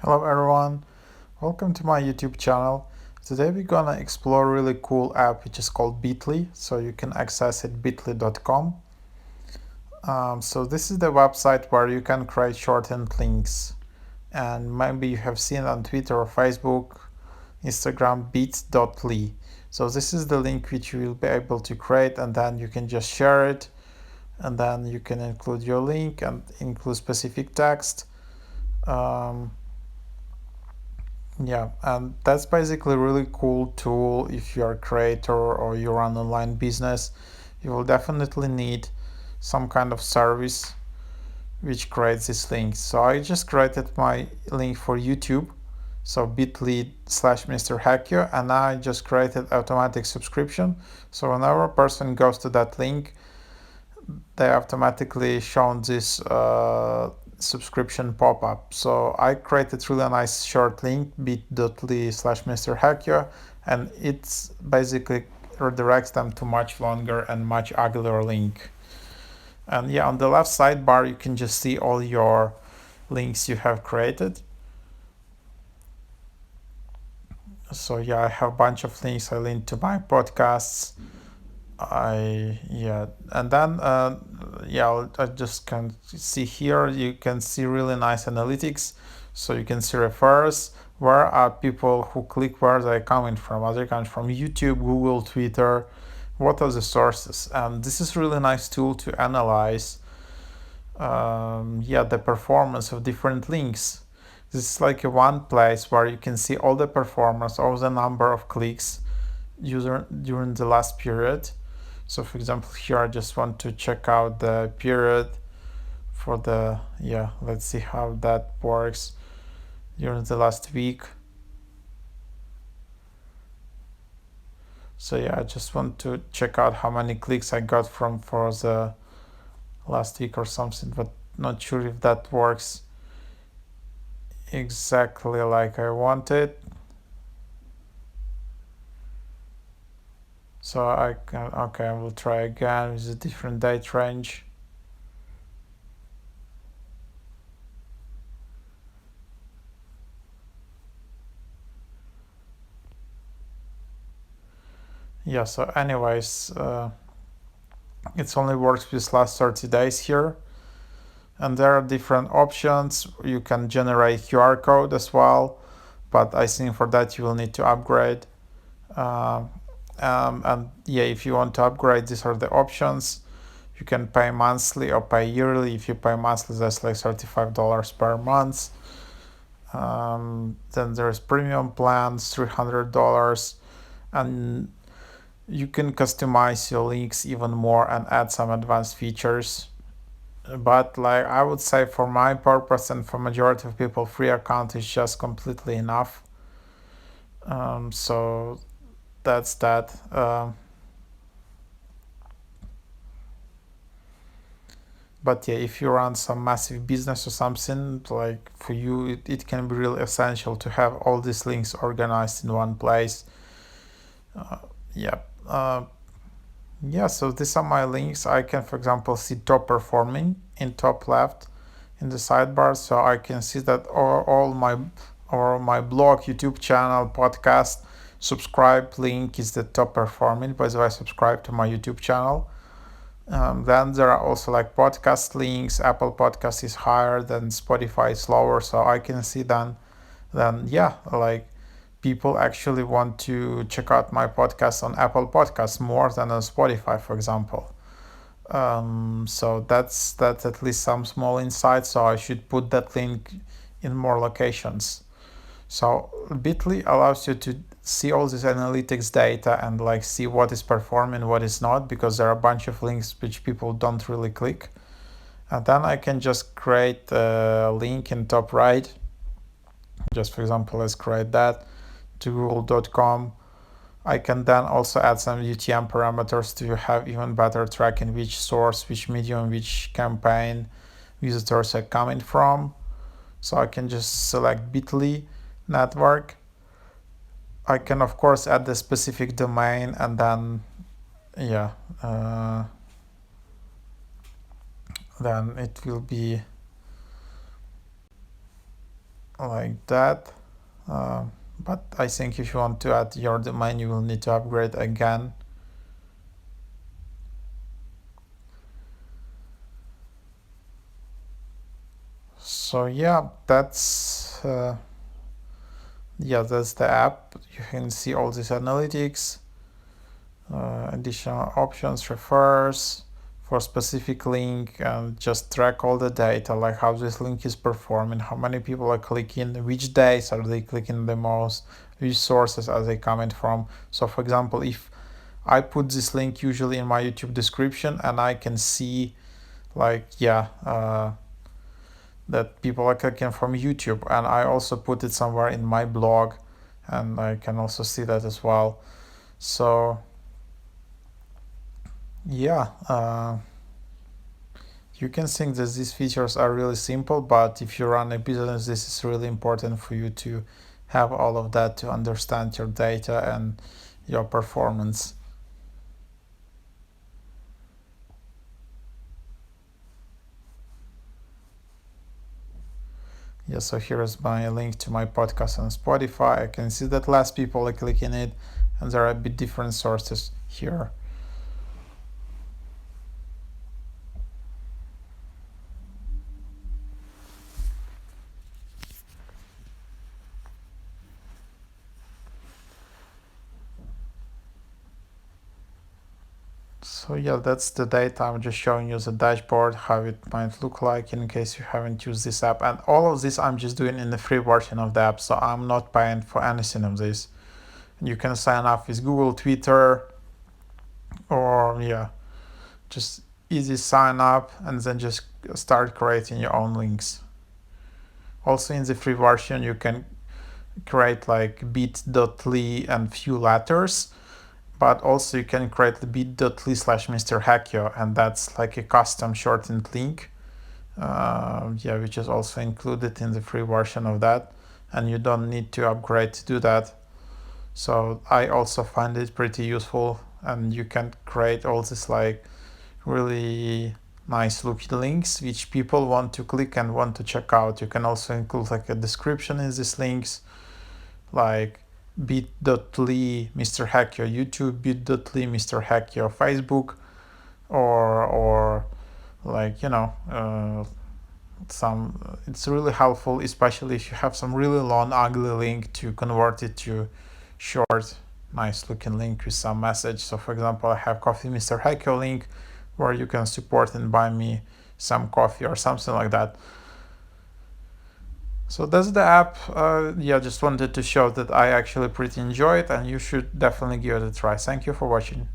Hello everyone, welcome to my YouTube channel. Today we're gonna explore a really cool app which is called Bitly, so you can access it bitly.com. So this is the website where you can create shortened links, and maybe you have seen on Twitter or Facebook, Instagram, bit.ly. So this is the link which you will be able to create, and then you can just share it, and then you can include your link and include specific text. Um, Yeah, and that's basically a really cool tool if you're a creator or you run online business. You will definitely need some kind of service which creates this link. So I just created my link for YouTube. So bit.ly/Mr. Hackio, and I just created automatic subscription. So whenever a person goes to that link, they automatically shown this subscription pop-up. So I created really nice short link, bit.ly/Mr. Hackio, and it's basically redirects them to much longer and much uglier link. And yeah, on the left sidebar, you can just see all your links you have created. So yeah, I have a bunch of links. I link to my podcasts. And then I just can see here. You can see really nice analytics, so you can see refers. Where are people who click? Where they coming from? Are they coming from YouTube, Google, Twitter? What are the sources? And this is really nice tool to analyze. The performance of different links. This is like a one place where you can see all the performance, all the number of clicks during the last period. So for example, here I just want to check out the period for let's see how that works during the last week. So yeah, I just want to check out how many clicks I got for the last week or something, but not sure if that works exactly like I wanted. So I will try again with a different date range. Yeah, so anyways, it only works with last 30 days here. And there are different options. You can generate QR code as well, but I think for that you will need to upgrade. And yeah, if you want to upgrade, these are the options. You can pay monthly or pay yearly. If you pay monthly, that's like $35 per month. Then there's premium plans, $300, and you can customize your links even more and add some advanced features. But like I would say, for my purpose and for majority of people, free account is just completely enough. So that's that. But yeah, if you run some massive business or something, like for you, it can be really essential to have all these links organized in one place. Uh, yeah. Uh, yeah, so these are my links. I can, for example, see top performing in top left in the sidebar. So I can see that all my blog, YouTube channel, podcast, subscribe link is the top performing. By the way, subscribe to my YouTube channel. Then there are also like podcast links. Apple Podcast is higher than Spotify is lower. So I can see then yeah, like people actually want to check out my podcast on Apple Podcasts more than on Spotify, for example. So that's at least some small insight. So I should put that link in more locations. So Bitly allows you to see all this analytics data and like see what is performing, what is not, because there are a bunch of links which people don't really click. And then I can just create a link in top right. Just for example, let's create that to google.com. I can then also add some UTM parameters to have even better tracking which source, which medium, which campaign visitors are coming from. So I can just select Bitly network. I can of course add the specific domain, and then yeah, then it will be like that. uh, but I think if you want to add your domain, you will need to upgrade again. So yeah, that's the app. You can see all these analytics, additional options, refers for specific link, and just track all the data, like how this link is performing, how many people are clicking, which days are they clicking the most, which sources are they coming from. So for example, if I put this link usually in my YouTube description, and I can see like that people are clicking from YouTube, and I also put it somewhere in my blog, and I can also see that as well. So yeah, you can think that these features are really simple, but if you run a business, this is really important for you to have all of that to understand your data and your performance. Yeah, so here is my link to my podcast on Spotify. I can see that less people are clicking it, and there are a bit different sources here. So yeah, that's the data. I'm just showing you the dashboard, how it might look like in case you haven't used this app. And all of this I'm just doing in the free version of the app, so I'm not paying for anything of this. You can sign up with Google, Twitter, or just easy sign up and then just start creating your own links. Also in the free version you can create like bit.ly and few letters, but also you can create the bit.ly/Mr. Hackio, and that's like a custom shortened link, which is also included in the free version of that, and you don't need to upgrade to do that. So I also find it pretty useful, and you can create all this like really nice looking links which people want to click and want to check out. You can also include like a description in these links, like bit.ly Mr. Hackio YouTube, bit.ly Mr. Hackio Facebook, or like some. It's really helpful, especially if you have some really long ugly link, to convert it to short nice looking link with some message. So for example, I have Coffee Mr. Hackio link where you can support and buy me some coffee or something like that. So that's the app. Just wanted to show that I actually pretty enjoy it, and you should definitely give it a try. Thank you for watching.